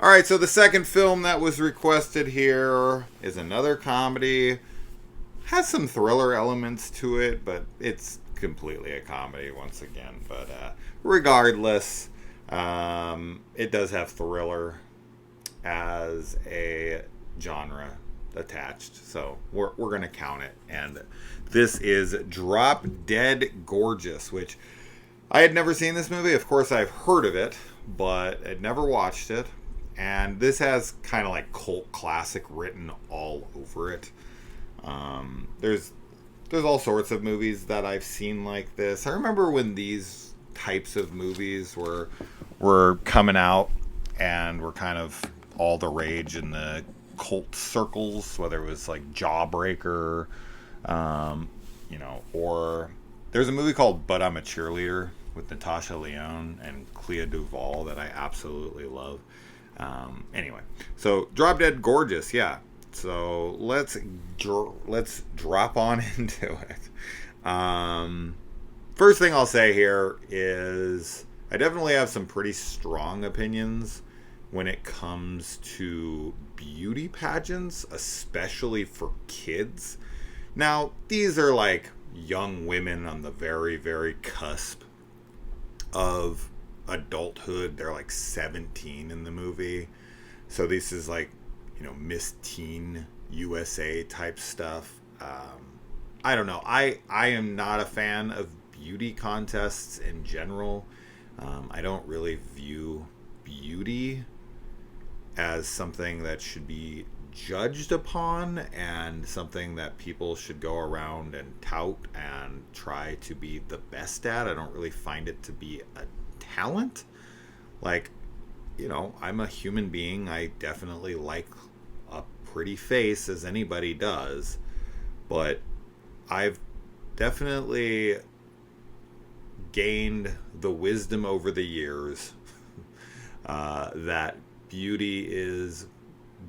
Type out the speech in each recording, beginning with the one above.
All right, so the second film that was requested here is another comedy. Has some thriller elements to it, but it's completely a comedy once again. But regardless, it does have thriller as a genre attached, so we're going to count it. And this is Drop Dead Gorgeous, which I had never seen this movie. Of course, I've heard of it, but I'd never watched it. And this has kind of like cult classic written all over it. There's all sorts of movies that I've seen like this. I remember when these types of movies were coming out and were kind of all the rage in the cult circles, whether it was like Jawbreaker, or there's a movie called But I'm a Cheerleader with Natasha Lyonne and Clea Duvall that I absolutely love. Anyway, so Drop Dead Gorgeous, yeah. So let's drop on into it. First thing I'll say here is I definitely have some pretty strong opinions when it comes to beauty pageants, especially for kids. Now, these are like young women on the very, very cusp of adulthood. They're like 17 in the movie. So this is like, Miss Teen USA type stuff. I don't know. I am not a fan of beauty contests in general. I don't really view beauty as something that should be judged upon and something that people should go around and tout and try to be the best at. I don't really find it to be a talent. Like, I'm a human being. I definitely like a pretty face, as anybody does, but I've definitely gained the wisdom over the years that beauty is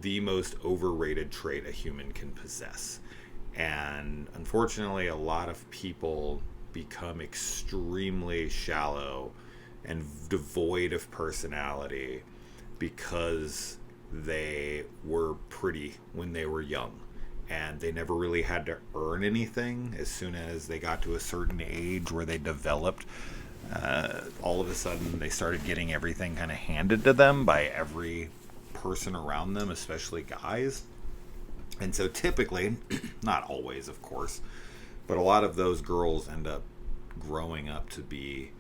the most overrated trait a human can possess. And unfortunately, a lot of people become extremely shallow and devoid of personality because they were pretty when they were young, and they never really had to earn anything. As soon as they got to a certain age where they developed, all of a sudden they started getting everything kind of handed to them by every person around them, especially guys. And so typically, not always of course, but a lot of those girls end up growing up to be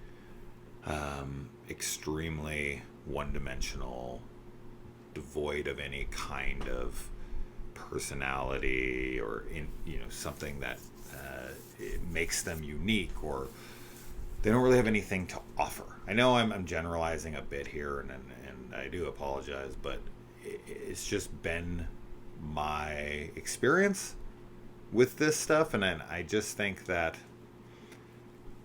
extremely one-dimensional, devoid of any kind of personality or something that it makes them unique, or they don't really have anything to offer. I know I'm generalizing a bit here, and I do apologize, but it's just been my experience with this stuff, and I just think that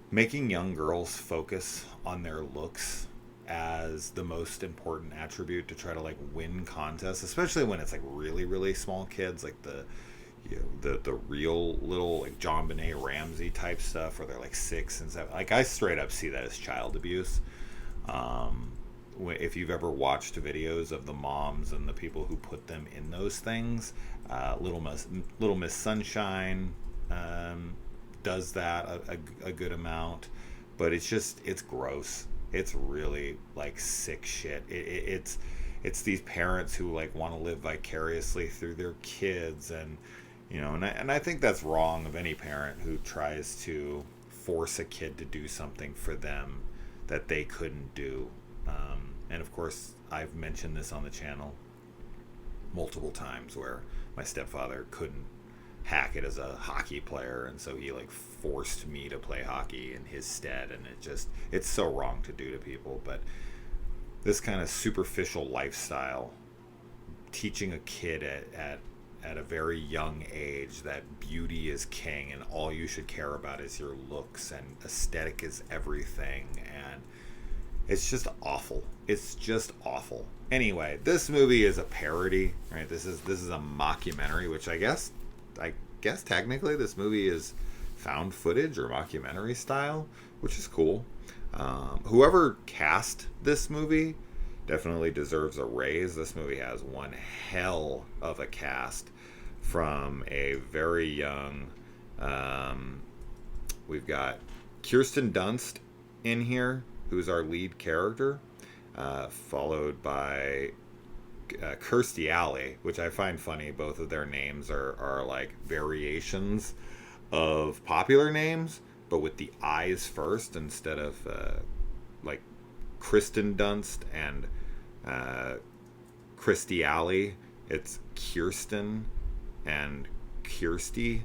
making young girls focus on their looks as the most important attribute to try to like win contests, especially when it's like really, really small kids, like the real little like John Benet Ramsey type stuff, where they're like 6 and 7. Like, I straight up see that as child abuse. If you've ever watched videos of the moms and the people who put them in those things, Little Miss Sunshine does that a good amount, but it's gross. It's really like sick shit. It's these parents who like want to live vicariously through their kids, and and I think that's wrong of any parent who tries to force a kid to do something for them that they couldn't do. And of course, I've mentioned this on the channel multiple times where my stepfather couldn't hack it as a hockey player, and so he like forced me to play hockey in his stead, and it's so wrong to do to people. But this kind of superficial lifestyle, teaching a kid at a very young age that beauty is king and all you should care about is your looks and aesthetic is everything, and it's just awful. It's just awful. Anyway, this movie is a parody, right? This is a mockumentary, which I guess technically this movie is found footage or mockumentary style, which is cool. Whoever cast this movie definitely deserves a raise. This movie has one hell of a cast from a very young. Um, we've got Kirsten Dunst in here, who's our lead character, followed by Kirstie Alley, which I find funny. Both of their names are like variations of popular names, but with the I's first instead of like Kristen Dunst and Kirstie Alley. It's Kirsten and Kirsty.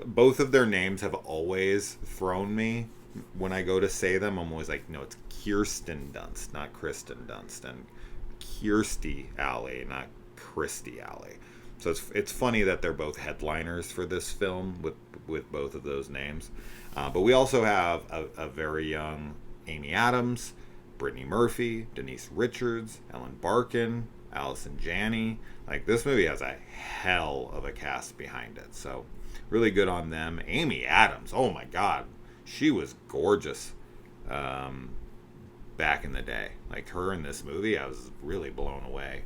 Both of their names have always thrown me when I go to say them. I'm always like, no, it's Kirsten Dunst, not Kristen Dunst, and Kirstie Alley, not Kirstie Alley. So it's funny that they're both headliners for this film with both of those names. But we also have a very young Amy Adams, Brittany Murphy, Denise Richards, Ellen Barkin, Allison Janney. Like, this movie has a hell of a cast behind it. So really good on them. Amy Adams, oh my God, she was gorgeous back in the day. Like, her in this movie, I was really blown away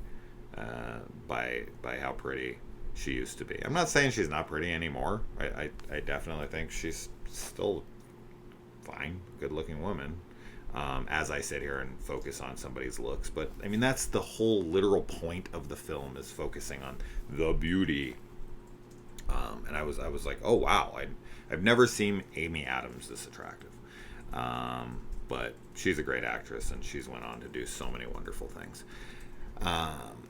by how pretty she used to be. I'm not saying she's not pretty anymore. I definitely think she's still fine, good-looking woman. As I sit here and focus on somebody's looks, but I mean, that's the whole literal point of the film, is focusing on the beauty. And I was like, oh wow, I've never seen Amy Adams this attractive. But she's a great actress, and she's went on to do so many wonderful things.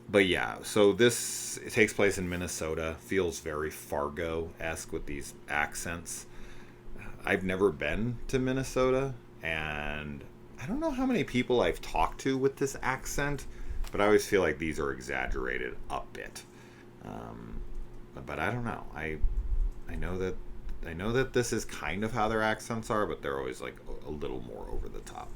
But yeah, so it takes place in Minnesota. Feels very Fargo-esque with these accents. I've never been to Minnesota, and I don't know how many people I've talked to with this accent, but I always feel like these are exaggerated a bit. But I don't know. I know that this is kind of how their accents are, but they're always like a little more over the top.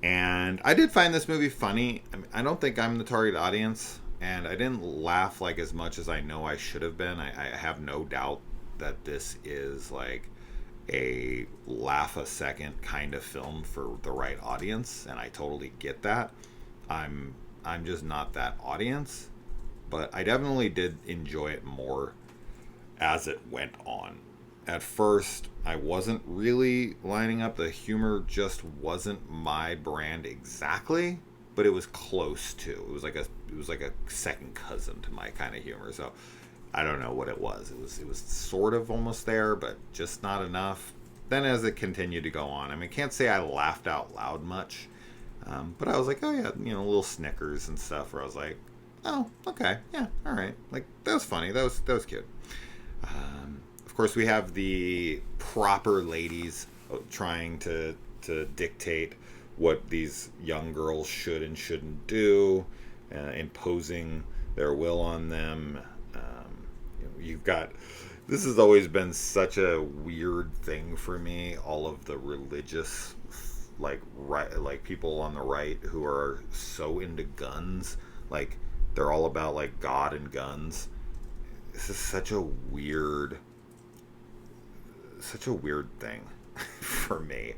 And I did find this movie funny. I mean, I don't think I'm the target audience, and I didn't laugh like as much as I know I should have been. I have no doubt that this is like a laugh a second kind of film for the right audience, and I totally get that. I'm just not that audience, but I definitely did enjoy it more as it went on. At first, I wasn't really lining up. The humor just wasn't my brand exactly, but it was close to. It was like a second cousin to my kind of humor. So I don't know what it was. It was sort of almost there, but just not enough. Then as it continued to go on, I mean, I can't say I laughed out loud much, but I was like, oh yeah, little snickers and stuff where I was like, oh, okay, yeah, all right. Like, that was funny. That was cute. Of course, we have the proper ladies trying to dictate what these young girls should and shouldn't do, imposing their will on them. You've got, this has always been such a weird thing for me, all of the religious, like people on the right who are so into guns, like they're all about like God and guns. This is such a weird thing for me.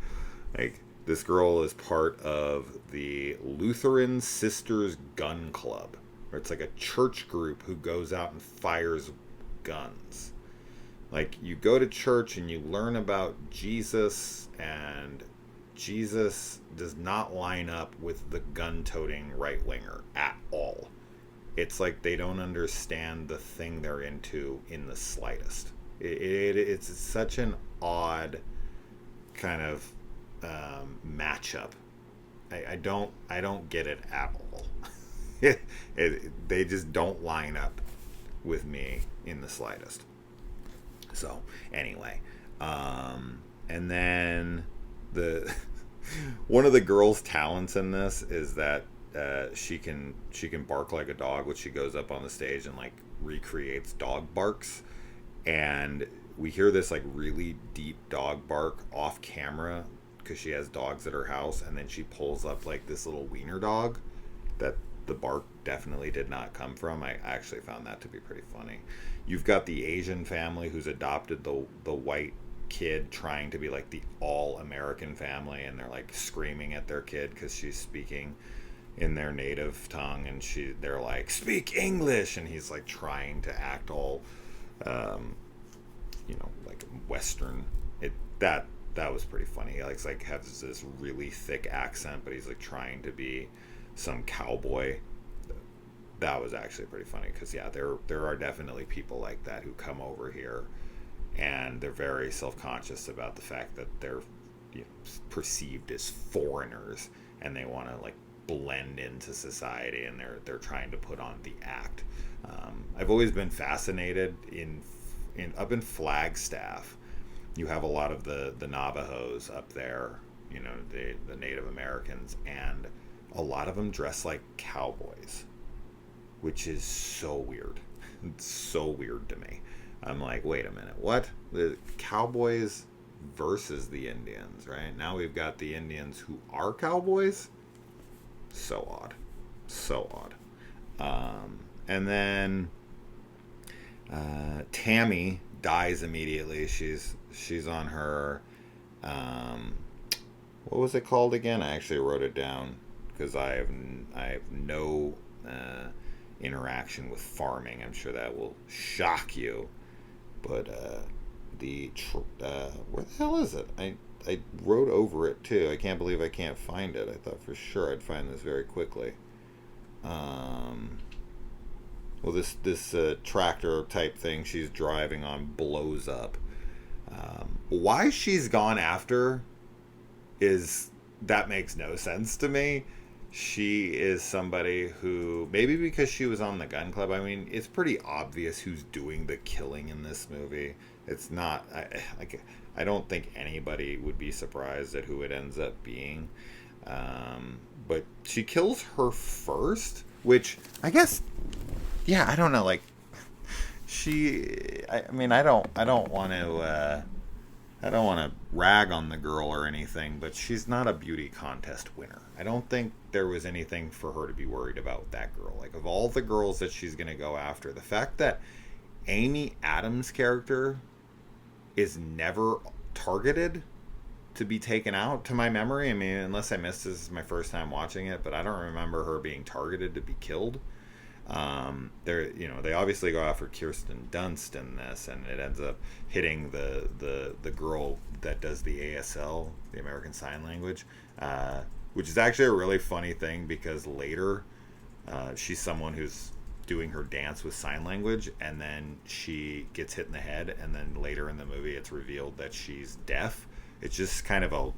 Like, this girl is part of the Lutheran Sisters Gun Club, where it's like a church group who goes out and fires guns. Like, you go to church and you learn about Jesus, and Jesus does not line up with the gun-toting right-winger at all. It's like they don't understand the thing they're into in the slightest. It's such an odd kind of matchup. I don't get it at all. They just don't line up with me in the slightest. So anyway, and then the one of the girls' talents in this is that she can bark like a dog, which she goes up on the stage and like recreates dog barks. And we hear this like really deep dog bark off camera because she has dogs at her house, and then she pulls up like this little wiener dog that the bark definitely did not come from. I actually found that to be pretty funny. You've got the Asian family who's adopted the white kid trying to be like the all American family, and they're like screaming at their kid because she's speaking in their native tongue, and they're like, speak English, and he's like trying to act all like Western. That was pretty funny. He like has this really thick accent, but he's like trying to be some cowboy. That was actually pretty funny because yeah, there are definitely people like that who come over here, and they're very self-conscious about the fact that they're perceived as foreigners, and they want to like blend into society, and they're trying to put on the act. I've always been fascinated in up in Flagstaff. You have a lot of the Navajos up there, the Native Americans, and a lot of them dress like cowboys, which is so weird. It's so weird to me. I'm like, wait a minute, what? The cowboys versus the Indians, right? Now we've got the Indians who are cowboys. So odd. So odd. And then Tammy dies immediately. She's on her what was it called again? I actually wrote it down because I have no interaction with farming. I'm sure that will shock you. But where the hell is it? I wrote over it too. I can't believe I can't find it. I thought for sure I'd find this very quickly. Well, this tractor type thing she's driving on blows up. Why she's gone after that makes no sense to me. She is somebody who, maybe because she was on the gun club. I mean, it's pretty obvious who's doing the killing in this movie. It's not, I don't think anybody would be surprised at who it ends up being. But she kills her first, which I guess, yeah, I don't know. Like, I mean, I don't want to rag on the girl or anything, but she's not a beauty contest winner. I don't think there was anything for her to be worried about with that girl. Like, of all the girls that she's going to go after, the fact that Amy Adams' character is never targeted to be taken out, to my memory. I mean, unless I missed this is my first time watching it, but I don't remember her being targeted to be killed. They obviously go after Kirsten Dunst in this, and it ends up hitting the girl that does the ASL, the American Sign Language, which is actually a really funny thing because later she's someone who's doing her dance with sign language, and then she gets hit in the head, and then later in the movie it's revealed that she's deaf. It's just kind of a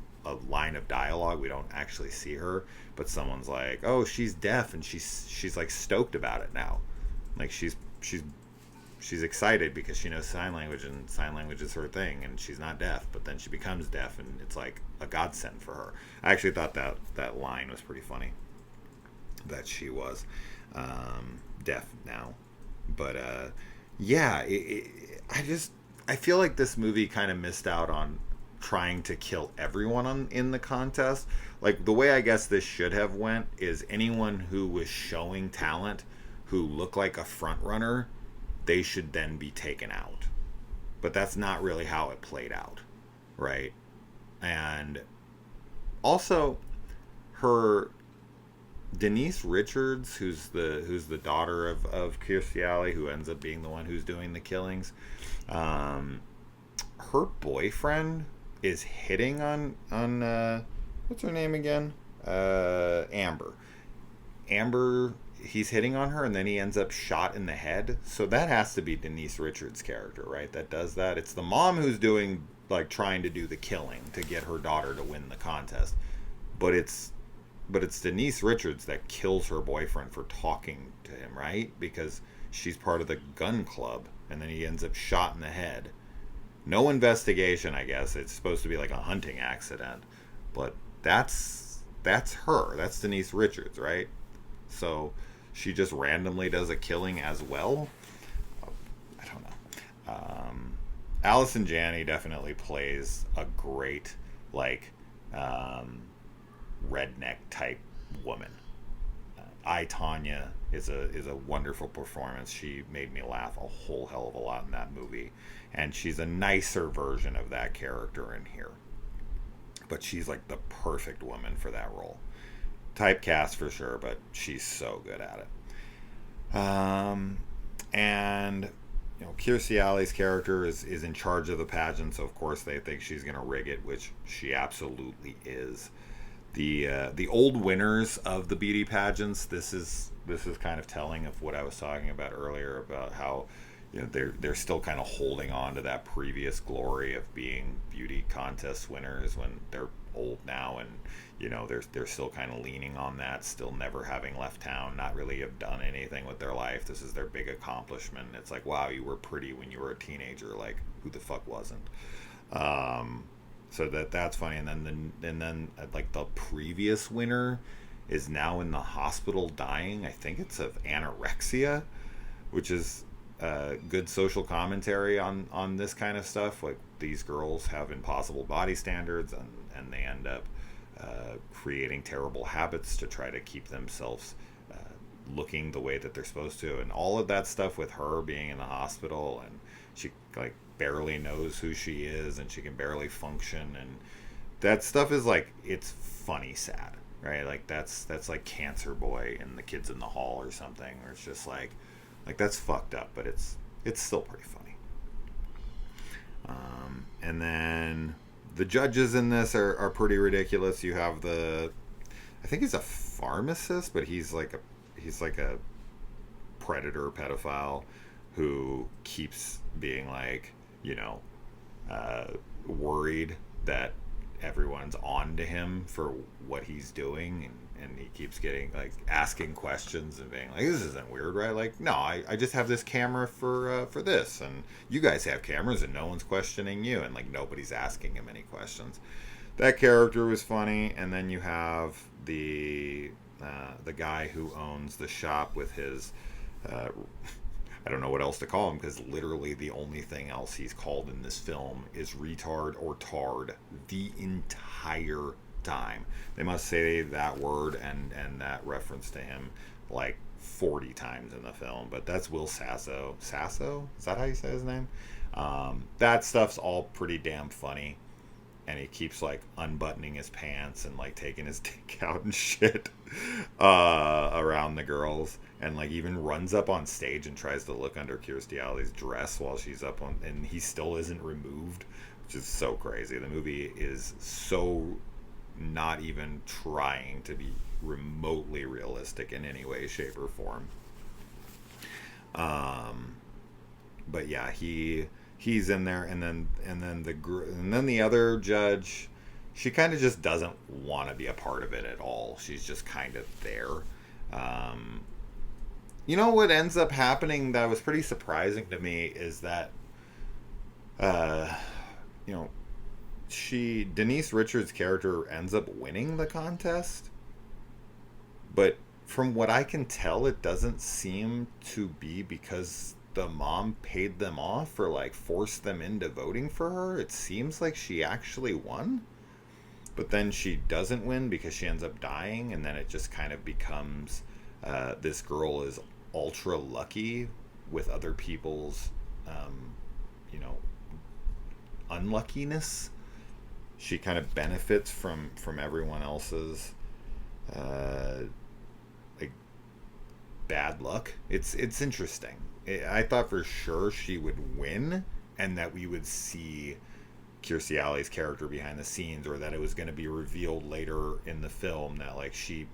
line of dialogue. We don't actually see her, but someone's like, oh, she's deaf, and she's like stoked about it now. Like she's excited because she knows sign language, and sign language is her thing, and she's not deaf, but then she becomes deaf, and it's like a godsend for her. I actually thought that line was pretty funny, that she was deaf now. But yeah, I feel like this movie kind of missed out on trying to kill everyone in the contest. Like, the way I guess this should have went is anyone who was showing talent who looked like a front runner, they should then be taken out. But that's not really how it played out, right? And also, her Denise Richards, who's the daughter of Kirstie Alley, who ends up being the one who's doing the killings, her boyfriend is hitting on what's her name again? Amber. He's hitting on her, and then he ends up shot in the head. So that has to be Denise Richards' character, right? That does that. It's the mom who's doing, like, trying to do the killing to get her daughter to win the contest. But it's Denise Richards that kills her boyfriend for talking to him, right? Because she's part of the gun club, and then he ends up shot in the head. No investigation, I guess. It's supposed to be like a hunting accident. But that's her. That's Denise Richards, right? So she just randomly does a killing as well? I don't know. Allison Janney definitely plays a great, like, redneck type woman. I, Tanya is a wonderful performance. She made me laugh a whole hell of a lot in that movie, and she's a nicer version of that character in here. But she's like the perfect woman for that role. Typecast for sure, but she's so good at it. And Kirstie Alley's character is in charge of the pageant, so of course they think she's gonna rig it, which she absolutely is. The old winners of the beauty pageants. This is kind of telling of what I was talking about earlier about how they're still kind of holding on to that previous glory of being beauty contest winners when they're old now, and they're still kind of leaning on that, still never having left town, not really have done anything with their life. This is their big accomplishment. It's like, wow, you were pretty when you were a teenager. Like, who the fuck wasn't? So that's funny. And then like the previous winner is now in the hospital dying. I think it's of anorexia, which is good social commentary on this kind of stuff. Like, these girls have impossible body standards, and they end up creating terrible habits to try to keep themselves looking the way that they're supposed to, and all of that stuff with her being in the hospital, and she like barely knows who she is, and she can barely function, and that stuff is like, it's funny sad, right? Like that's like Cancer Boy and The Kids in the Hall or something, where it's just like that's fucked up, but it's still pretty funny. And then the judges in this are pretty ridiculous. You have I think he's a pharmacist, but he's like a predator pedophile who keeps being like, worried that everyone's on to him for what he's doing, and he keeps getting like asking questions and being like, this isn't weird, right? Like, no, I just have this camera for this, and you guys have cameras and no one's questioning you, and like nobody's asking him any questions. That character was funny. And then you have the guy who owns the shop with his I don't know what else to call him, because literally the only thing else he's called in this film is retard or tard the entire time. They must say that word and that reference to him like 40 times in the film, but that's Will Sasso. Sasso? Is that how you say his name? That stuff's all pretty damn funny. And he keeps like unbuttoning his pants and like taking his dick out and shit around the girls, and like even runs up on stage and tries to look under Kirstie Alley's dress while she's up on, and he still isn't removed, which is so crazy. The movie is so not even trying to be remotely realistic in any way, shape, or form. But yeah, he's in there, and then the other judge, she kind of just doesn't want to be a part of it at all. She's just kind of there. What ends up happening that was pretty surprising to me is that Denise Richards' character ends up winning the contest, but from what I can tell, it doesn't seem to be because the mom paid them off or like forced them into voting for her. It seems like she actually won, but then she doesn't win because she ends up dying, and then it just kind of becomes this girl is ultra lucky with other people's unluckiness. She kind of benefits from everyone else's like bad luck. It's interesting. I thought for sure she would win, and that we would see Kirstie Alley's character behind the scenes, or that it was going to be revealed later in the film that like she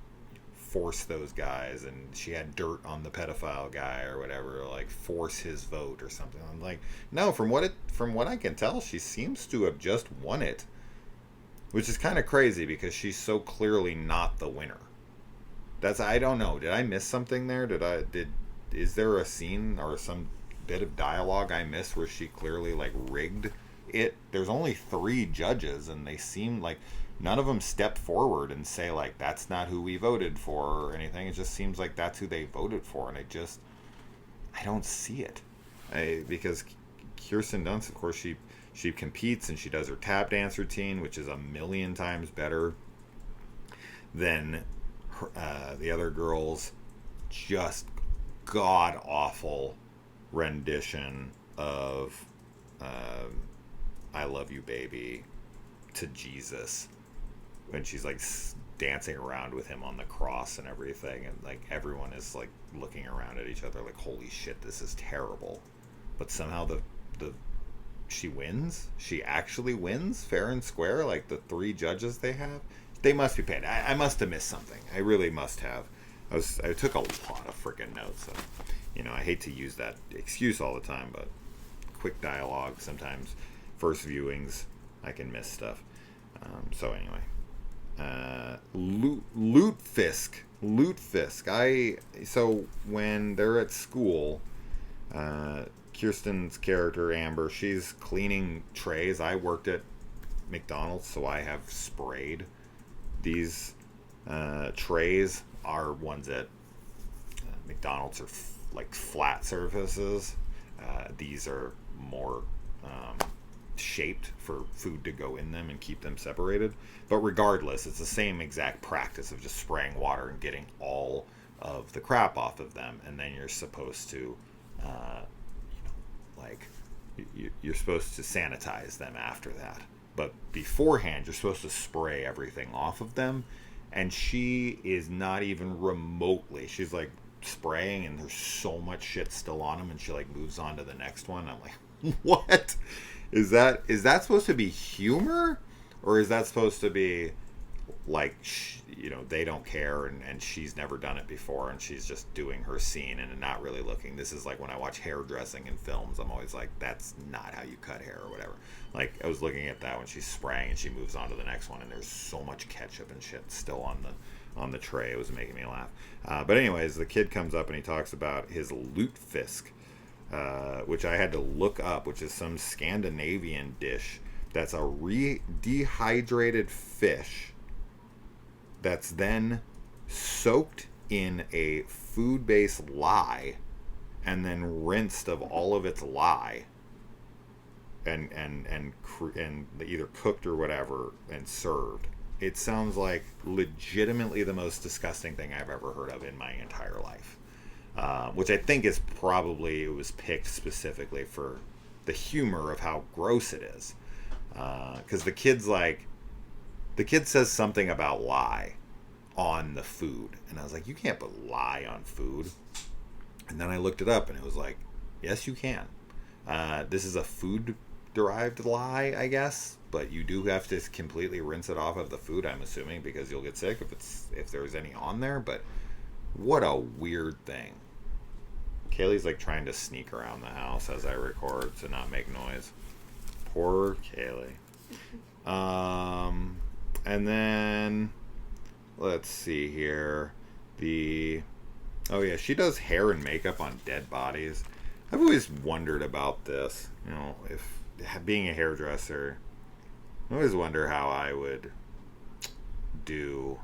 forced those guys and she had dirt on the pedophile guy or whatever, like force his vote or something. I'm like, no, from what I can tell, she seems to have just won it, which is kind of crazy because she's so clearly not the winner. I don't know. Did I miss something there? Is there a scene or some bit of dialogue I missed where she clearly like rigged it? There's only 3 judges, and they seem like none of them step forward and say like, that's not who we voted for or anything. It just seems like that's who they voted for, and I don't see it. Because Kirsten Dunst, of course, she competes and she does her tap dance routine, which is a million times better than the other girls just god awful rendition of I Love You Baby to Jesus when she's like dancing around with him on the cross and everything, and like everyone is like looking around at each other like, holy shit, this is terrible. But somehow the she wins. She actually wins fair and square. Like the three judges they have, they must be paid. I must have missed something. I really must have. I took a lot of freaking notes. So, I hate to use that excuse all the time, but quick dialogue sometimes. First viewings, I can miss stuff. So anyway, Lutefisk. So when they're at school, Kirsten's character Amber, she's cleaning trays. I worked at McDonald's, so I have sprayed these trays. Are ones at McDonald's are like flat surfaces. These are more shaped for food to go in them and keep them separated. But regardless, it's the same exact practice of just spraying water and getting all of the crap off of them, and then you're supposed to, you're supposed to sanitize them after that. But beforehand, you're supposed to spray everything off of them, and she is not even remotely. She's like spraying, and there's so much shit still on them, and she like moves on to the next one. I'm like, what? Is that supposed to be humor, or is that supposed to be like, they don't care, and she's never done it before, and she's just doing her scene and not really looking. This is like when I watch hairdressing in films, I'm always like, that's not how you cut hair or whatever. Like, I was looking at that when she's spraying and she moves on to the next one, and there's so much ketchup and shit still on the tray. It was making me laugh. But anyways, the kid comes up and he talks about his lutefisk, which I had to look up, which is some Scandinavian dish that's a dehydrated fish that's then soaked in a food-based lye and then rinsed of all of its lye and either cooked or whatever and served. It sounds like legitimately the most disgusting thing I've ever heard of in my entire life. Which I think is probably, it was picked specifically for the humor of how gross it is. Because the kid says something about lye on the food, and I was like, you can't put lye on food. And then I looked it up, and it was like, yes, you can. This is a food derived lye, I guess, but you do have to completely rinse it off of the food, I'm assuming, because you'll get sick if there's any on there. But what a weird thing. Kaylee's like trying to sneak around the house as I record to not make noise. Poor Kaylee. And then let's see here. Oh yeah, she does hair and makeup on dead bodies. I've always wondered about this. If being a hairdresser, I always wonder how I would do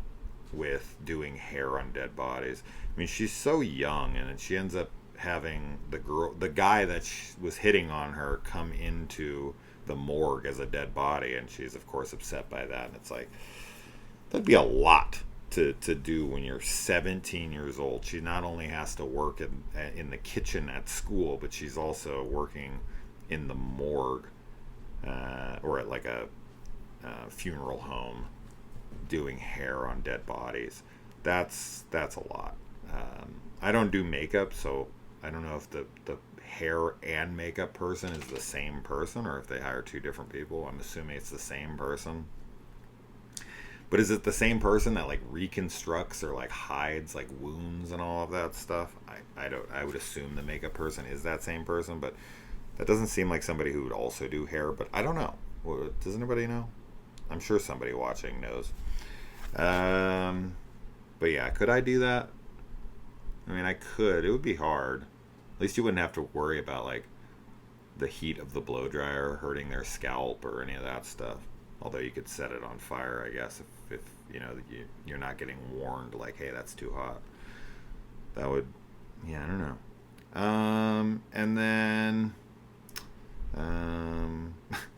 with doing hair on dead bodies. I mean, she's so young, and she ends up having the guy that was hitting on her come into the morgue as a dead body, and she's of course upset by that. And it's like, that'd be a lot to do when you're 17 years old. She not only has to work in the kitchen at school, but she's also working in the morgue or at like a funeral home doing hair on dead bodies. That's a lot. I don't do makeup, so I don't know if the hair and makeup person is the same person or if they hire two different people. I'm assuming it's the same person. But is it the same person that like reconstructs or like hides like wounds and all of that stuff? I would assume the makeup person is that same person, but that doesn't seem like somebody who would also do hair. But I don't know. Does anybody know? I'm sure somebody watching knows. But yeah, could I do that? I mean, I could. It would be hard. At least you wouldn't have to worry about like the heat of the blow dryer hurting their scalp or any of that stuff. Although you could set it on fire, I guess, if you're not getting warned like, hey, that's too hot. That would, yeah, I don't know. And then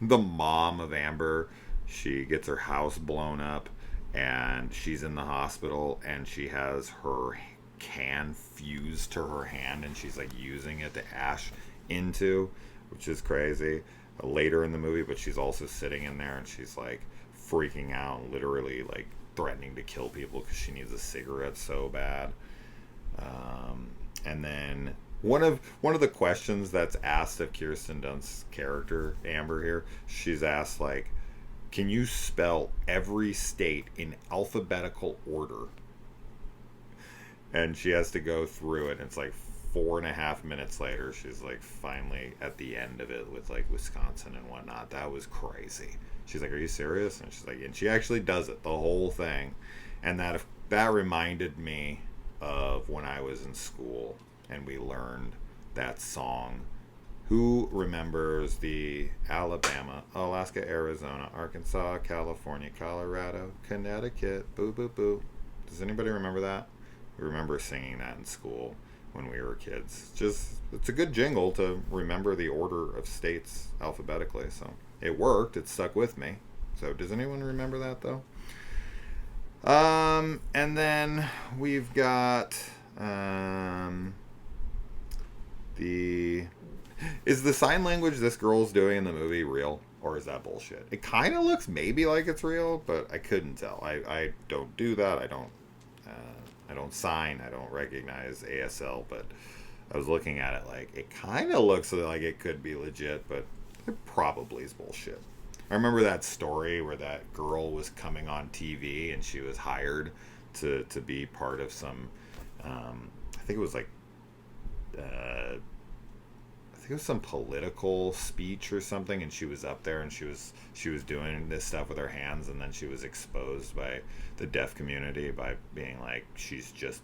the mom of Amber, she gets her house blown up and she's in the hospital and she has her can fused to her hand, and she's like using it to ash into, which is crazy. Later in the movie, but she's also sitting in there and she's like freaking out, literally like threatening to kill people because she needs a cigarette so bad. And then one of the questions that's asked of Kirsten Dunst's character Amber here, she's asked like, can you spell every state in alphabetical order? And she has to go through it. And it's like 4.5 minutes later, she's like finally at the end of it with like Wisconsin and whatnot. That was crazy. She's like, are you serious? And she's like, and she actually does it, the whole thing. And that reminded me of when I was in school and we learned that song. Who remembers the Alabama, Alaska, Arizona, Arkansas, California, Colorado, Connecticut, boo, boo, boo? Does anybody remember that? We remember singing that in school when we were kids. It's a good jingle to remember the order of states alphabetically. So it worked. It stuck with me. So does anyone remember that though? And then we've got is the sign language this girl's doing in the movie real, or is that bullshit? It kind of looks maybe like it's real, but I couldn't tell. I don't do that. I don't sign. I don't recognize ASL, but I was looking at it like it kind of looks like it could be legit, but it probably is bullshit. I remember that story where that girl was coming on TV and she was hired to be part of some, I think it was like, I think it was some political speech or something, and she was up there and she was doing this stuff with her hands, and then she was exposed by the deaf community by being like, she's just,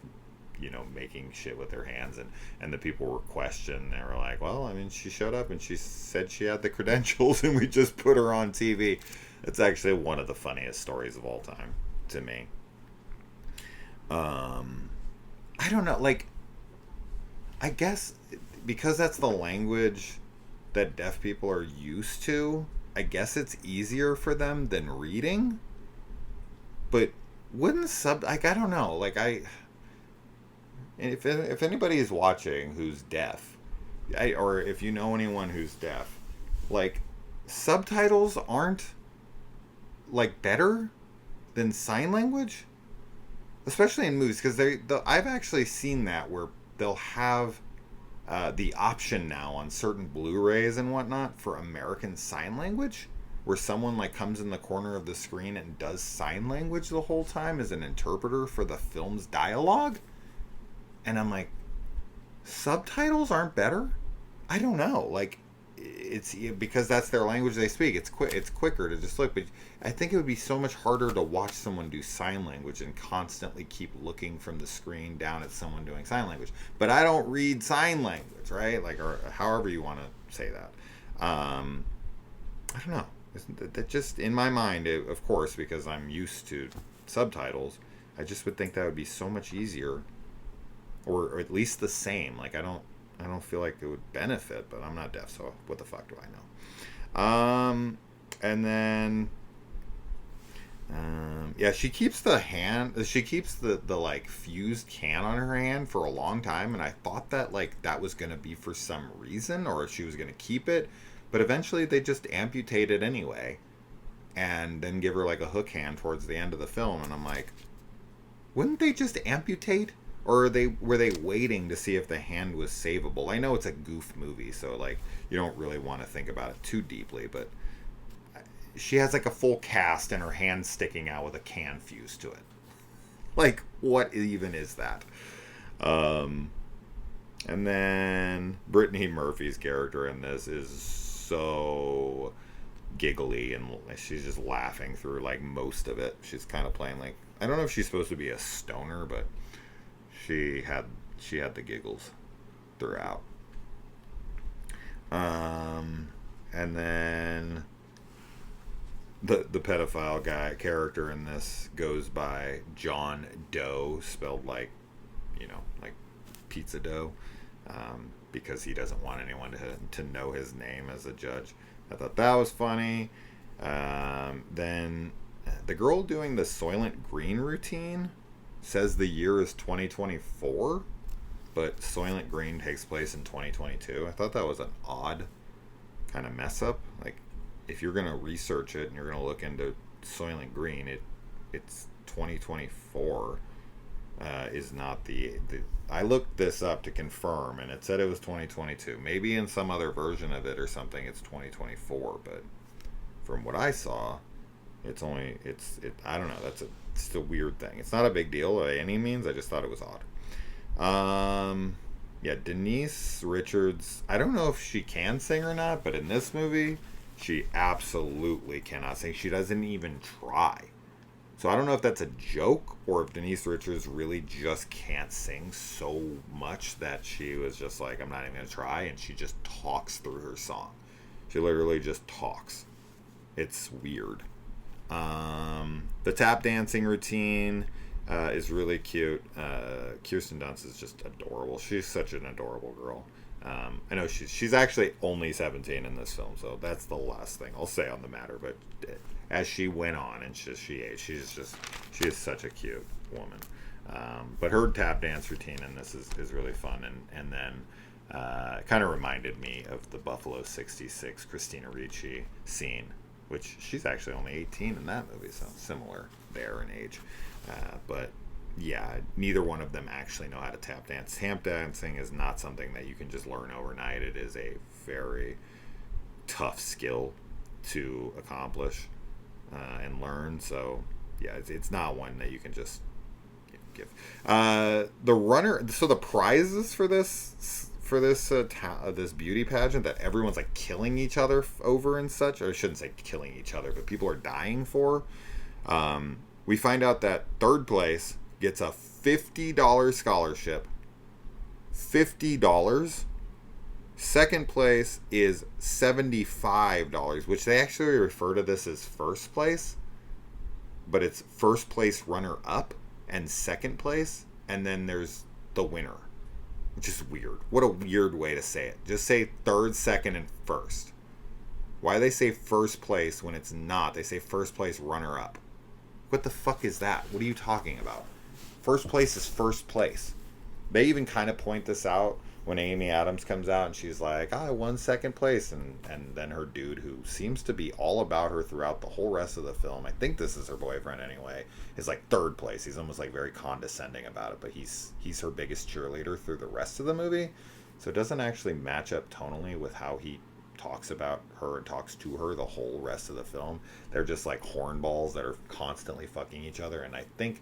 making shit with her hands, and the people were questioned. They were like, well, I mean, she showed up and she said she had the credentials and we just put her on TV. It's actually one of the funniest stories of all time to me. I don't know, like, I guess because that's the language that deaf people are used to, I guess it's easier for them than reading. But wouldn't I don't know, like, if anybody is watching who's deaf, or if you know anyone who's deaf, like, subtitles aren't, like, better than sign language? Especially in movies, because I've actually seen that where they'll have the option now on certain Blu-rays and whatnot for American Sign Language, where someone like comes in the corner of the screen and does sign language the whole time as an interpreter for the film's dialogue. And I'm like, subtitles aren't better? I don't know. Like, it's because that's their language they speak. It's quicker to just look, but I think it would be so much harder to watch someone do sign language and constantly keep looking from the screen down at someone doing sign language. But I don't read sign language, right? Like, or however you want to say that. I don't know. That just, in my mind, of course, because I'm used to subtitles, I just would think that would be so much easier, or at least the same. Like, I don't feel like it would benefit, but I'm not deaf, so what the fuck do I know? And then, yeah, she keeps the like fused can on her hand for a long time, and I thought that like that was gonna be for some reason, or if she was gonna keep it, but eventually they just amputate it anyway, and then give her like a hook hand towards the end of the film, and I'm like, wouldn't they just amputate? Or were they waiting to see if the hand was savable? I know it's a goof movie, so like you don't really want to think about it too deeply, but she has like a full cast and her hand sticking out with a can fused to it. Like, what even is that? And then Brittany Murphy's character in this is so giggly, and she's just laughing through like most of it. She's kind of playing like, I don't know if she's supposed to be a stoner, but she had the giggles throughout. And then the pedophile character in this goes by John Doe, spelled like, like pizza dough, because he doesn't want anyone to know his name as a judge. I thought that was funny. Then the girl doing the Soylent Green routine, says the year is 2024, but Soylent Green takes place in 2022. I thought that was an odd kind of mess up. Like, if you're gonna research it and you're gonna look into Soylent Green, it's 2024 is not the. I looked this up to confirm, and it said it was 2022. Maybe in some other version of it or something, it's 2024. But from what I saw, it's only it. I don't know. It's a weird thing. It's not a big deal by any means. I just thought it was odd. Yeah, Denise Richards. I don't know if she can sing or not, but in this movie, she absolutely cannot sing. She doesn't even try. So I don't know if that's a joke or if Denise Richards really just can't sing so much that she was just like, I'm not even going to try, and she just talks through her song. She literally just talks. It's weird. The tap dancing routine is really cute. Kirsten Dunst is just adorable. She's such an adorable girl. I know she's actually only 17 in this film, so that's the last thing I'll say on the matter. But as she went on and she aged, she is such a cute woman. But her tap dance routine in this is really fun, and then kind of reminded me of the Buffalo 66 Christina Ricci scene, which she's actually only 18 in that movie, so similar there in age. But yeah, neither one of them actually know how to tap dance. Tap dancing is not something that you can just learn overnight. It is a very tough skill to accomplish and learn. So yeah, it's not one that you can just give. The runner. So the prizes for this this beauty pageant that everyone's like killing each other over and such, or I shouldn't say killing each other, but people are dying for. We find out that third place gets a $50 scholarship. $50. Second place is $75, which they actually refer to this as first place, but it's first place runner up and second place, and then there's the winner, which is weird. What a weird way to say it. Just say third, second, and first. Why do they say first place when it's not? They say first place runner up. What the fuck is that? What are you talking about? First place is first place. They even kind of point this out when Amy Adams comes out and she's like, I won second place. And then her dude, who seems to be all about her throughout the whole rest of the film, I think this is her boyfriend anyway, is like third place. He's almost like very condescending about it, but he's her biggest cheerleader through the rest of the movie. So it doesn't actually match up tonally with how he talks about her and talks to her the whole rest of the film. They're just like hornballs that are constantly fucking each other, and I think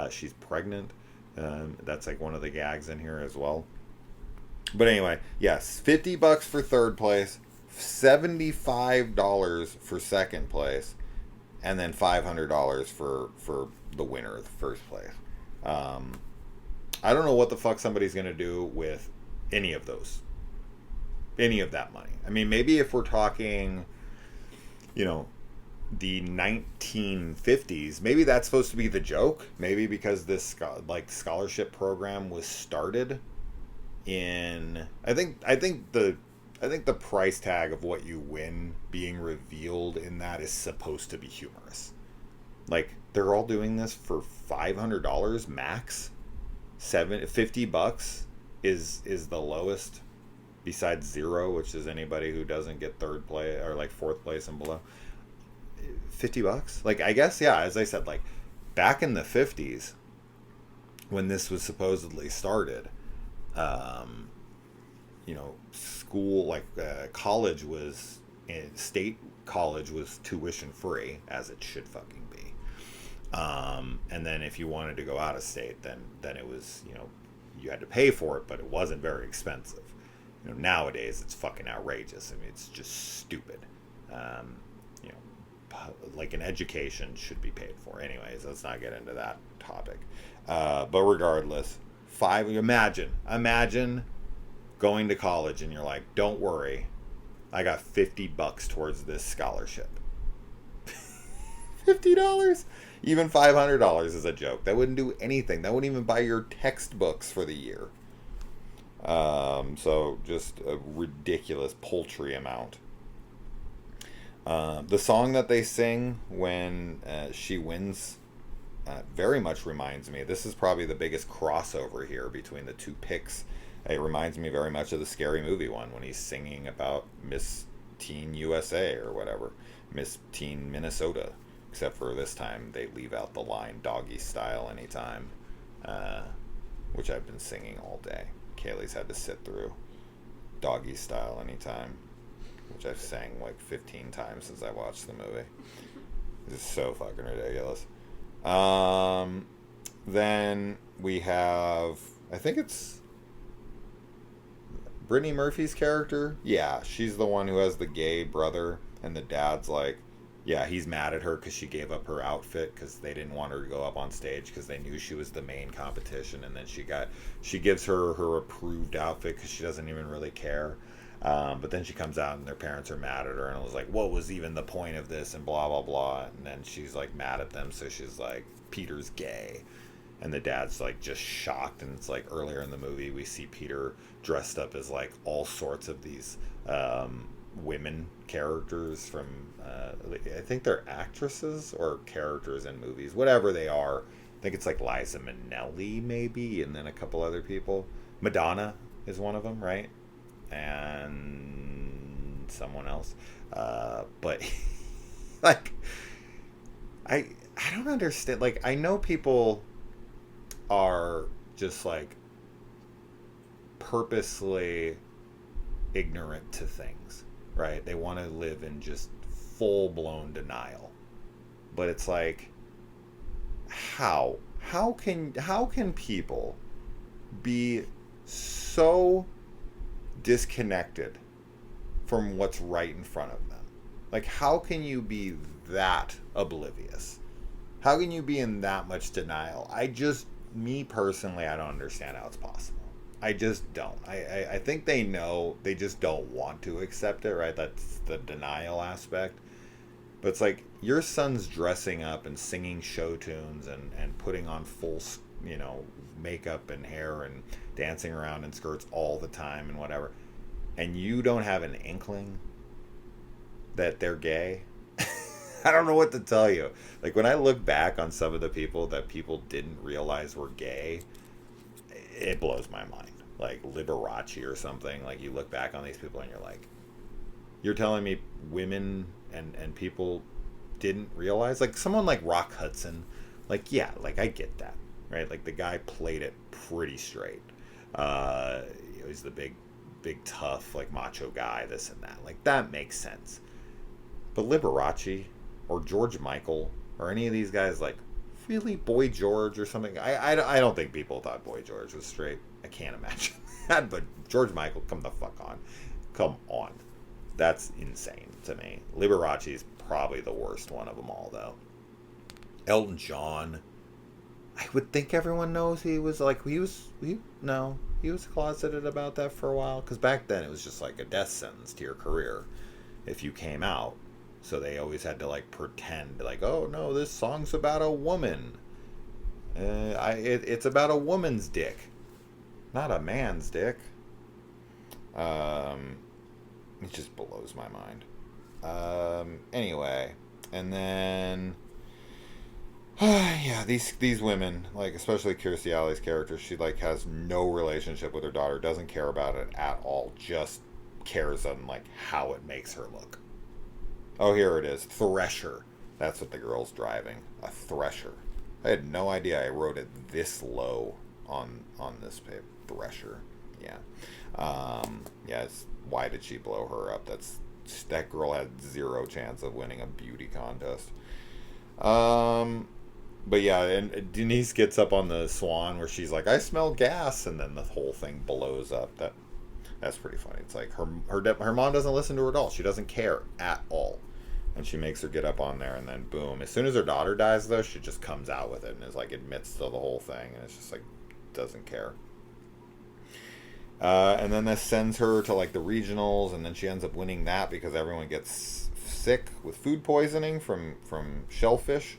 she's pregnant. That's like one of the gags in here as well. But anyway, yes, $50 for third place, $75 for second place, and then $500 for the winner of the first place. I don't know what the fuck somebody's gonna do with any of that money. I mean, maybe if we're talking, the 1950s, maybe that's supposed to be the joke. Maybe because this scholarship program was started in, I think the price tag of what you win being revealed in that is supposed to be humorous. Like, they're all doing this for $500 max. $50 is the lowest, besides zero, which is anybody who doesn't get third place or like fourth place and below. $50. Like, I guess, yeah, as I said, like back in the 50s when this was supposedly started, school, like college was, state college was tuition free, as it should fucking be. And then if you wanted to go out of state, then it was, you had to pay for it, but it wasn't very expensive. Nowadays it's fucking outrageous. I mean, it's just stupid. Like an education should be paid for. Anyways, let's not get into that topic. But regardless, imagine going to college and you're like, don't worry, I got $50 towards this scholarship. $50? Even $500 is a joke. That wouldn't do anything. That wouldn't even buy your textbooks for the year. So just a ridiculous, paltry amount. The song that they sing when she wins very much reminds me. This is probably the biggest crossover here between the two picks. It reminds me very much of the Scary Movie one when he's singing about Miss Teen USA or whatever, Miss Teen Minnesota. Except for this time they leave out the line "doggy style anytime," which I've been singing all day. Kaylee's had to sit through "doggy style anytime," which I've sang like 15 times since I watched the movie. It's so fucking ridiculous. Then we have, I think it's Brittany Murphy's character. Yeah, she's the one who has the gay brother, and the dad's like, yeah, he's mad at her because she gave up her outfit because they didn't want her to go up on stage because they knew she was the main competition, and then she gives her approved outfit because she doesn't even really care. But then she comes out and their parents are mad at her and was like, what was even the point of this, and blah blah blah. And then she's like mad at them, so she's like, Peter's gay. And the dad's like just shocked. And it's like earlier in the movie we see Peter dressed up as like all sorts of these women characters from I think they're actresses or characters in movies, whatever they are. I think it's like Liza Minnelli maybe, and then a couple other people. Madonna is one of them, right? And someone else, but like I don't understand. Like, I know people are just like purposely ignorant to things, right? They want to live in just full-blown denial, but it's like, how can people be so disconnected from what's right in front of them? Like, how can you be that oblivious? How can you be in that much denial? Me personally, I don't understand how it's possible. I just don't. I think they know, they just don't want to accept it, right? That's the denial aspect. But it's like, your son's dressing up and singing show tunes and putting on full, makeup and hair and dancing around in skirts all the time and whatever, and you don't have an inkling that they're gay. I don't know what to tell you. Like, when I look back on some of the people that people didn't realize were gay, it blows my mind. Like Liberace or something. Like, you look back on these people and you're like, you're telling me women and people didn't realize? Like, someone like Rock Hudson, like, yeah, like, I get that, right? Like, the guy played it pretty straight. He's the big tough, like, macho guy, this and that. Like, that makes sense. But Liberace or George Michael or any of these guys, like, really, Boy George or something? I don't think people thought Boy George was straight. I can't imagine that. But George Michael, come the fuck on. Come on. That's insane to me. Liberace is probably the worst one of them all, though. Elton John, I would think everyone knows he was closeted about that for a while. Because back then it was just like a death sentence to your career if you came out. So they always had to like pretend like, oh no, this song's about a woman. It's about a woman's dick, not a man's dick. It just blows my mind. Anyway, and then yeah, these women, like especially Kirstie Alley's character, she like has no relationship with her daughter, doesn't care about it at all, just cares on like how it makes her look. Oh, here it is, Thresher. That's what the girl's driving, a Thresher. I had no idea I wrote it this low on this paper. Thresher. Yeah. Why did she blow her up? That girl had zero chance of winning a beauty contest. But yeah, and Denise gets up on the Swan where she's like, I smell gas, and then the whole thing blows up. That's pretty funny. It's like her mom doesn't listen to her at all. She doesn't care at all. And she makes her get up on there, and then boom. As soon as her daughter dies, though, she just comes out with it and is like, admits to the whole thing, and it's just like, doesn't care. And then this sends her to like the regionals, and then she ends up winning that because everyone gets sick with food poisoning from shellfish.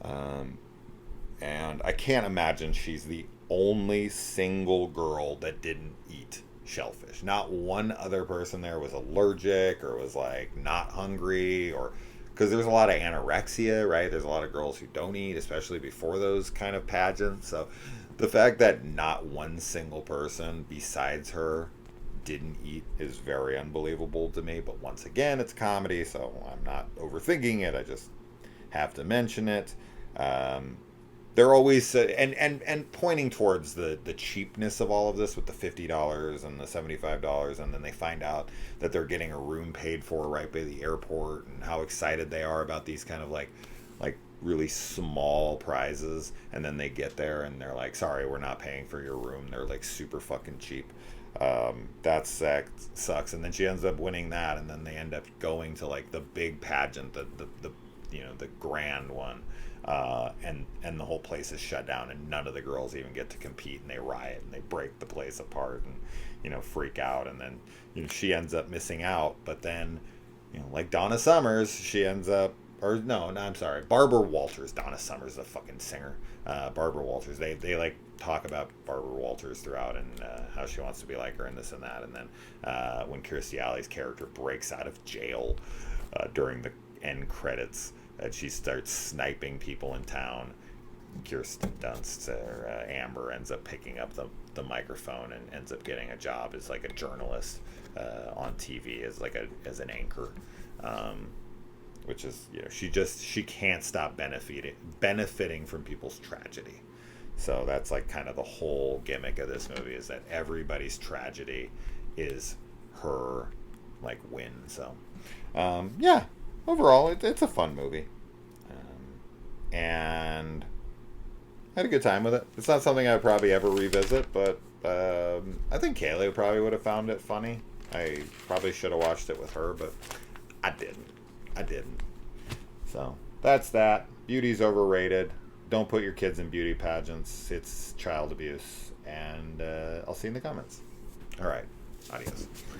And I can't imagine she's the only single girl that didn't eat shellfish. Not one other person there was allergic or was like not hungry or because there's a lot of anorexia, right? There's a lot of girls who don't eat, especially before those kind of pageants. So the fact that not one single person besides her didn't eat is very unbelievable to me. But once again, it's comedy, so I'm not overthinking it. I just have to mention it. Um, they're always and pointing towards the cheapness of all of this with the $50 and the $75, and then they find out that they're getting a room paid for right by the airport, and how excited they are about these kind of like really small prizes, and then they get there and they're like, sorry, we're not paying for your room. They're like super fucking cheap. That sucks. And then she ends up winning that, and then they end up going to like the big pageant, the the grand one, and the whole place is shut down, and none of the girls even get to compete, and they riot and they break the place apart, and freak out, and then she ends up missing out. But then like Donna Summers, she ends up, or no, I'm sorry, Barbara Walters. Donna Summers is a fucking singer. Barbara Walters. They like talk about Barbara Walters throughout, and how she wants to be like her and this and that. And then when Kirstie Alley's character breaks out of jail during the end credits, that she starts sniping people in town, Kirsten Dunst or Amber ends up picking up the microphone and ends up getting a job as like a journalist on TV as as an anchor. Which is she can't stop benefiting from people's tragedy. So that's like kind of the whole gimmick of this movie, is that everybody's tragedy is her like win. So yeah, overall it's a fun movie, and I had a good time with it. It's not something I would probably ever revisit, but I think Kaylee probably would have found it funny. I probably should have watched it with her, but I didn't. So that's that. Beauty's overrated. Don't put your kids in beauty pageants. It's child abuse. And I'll see you in the comments. All right. Adios.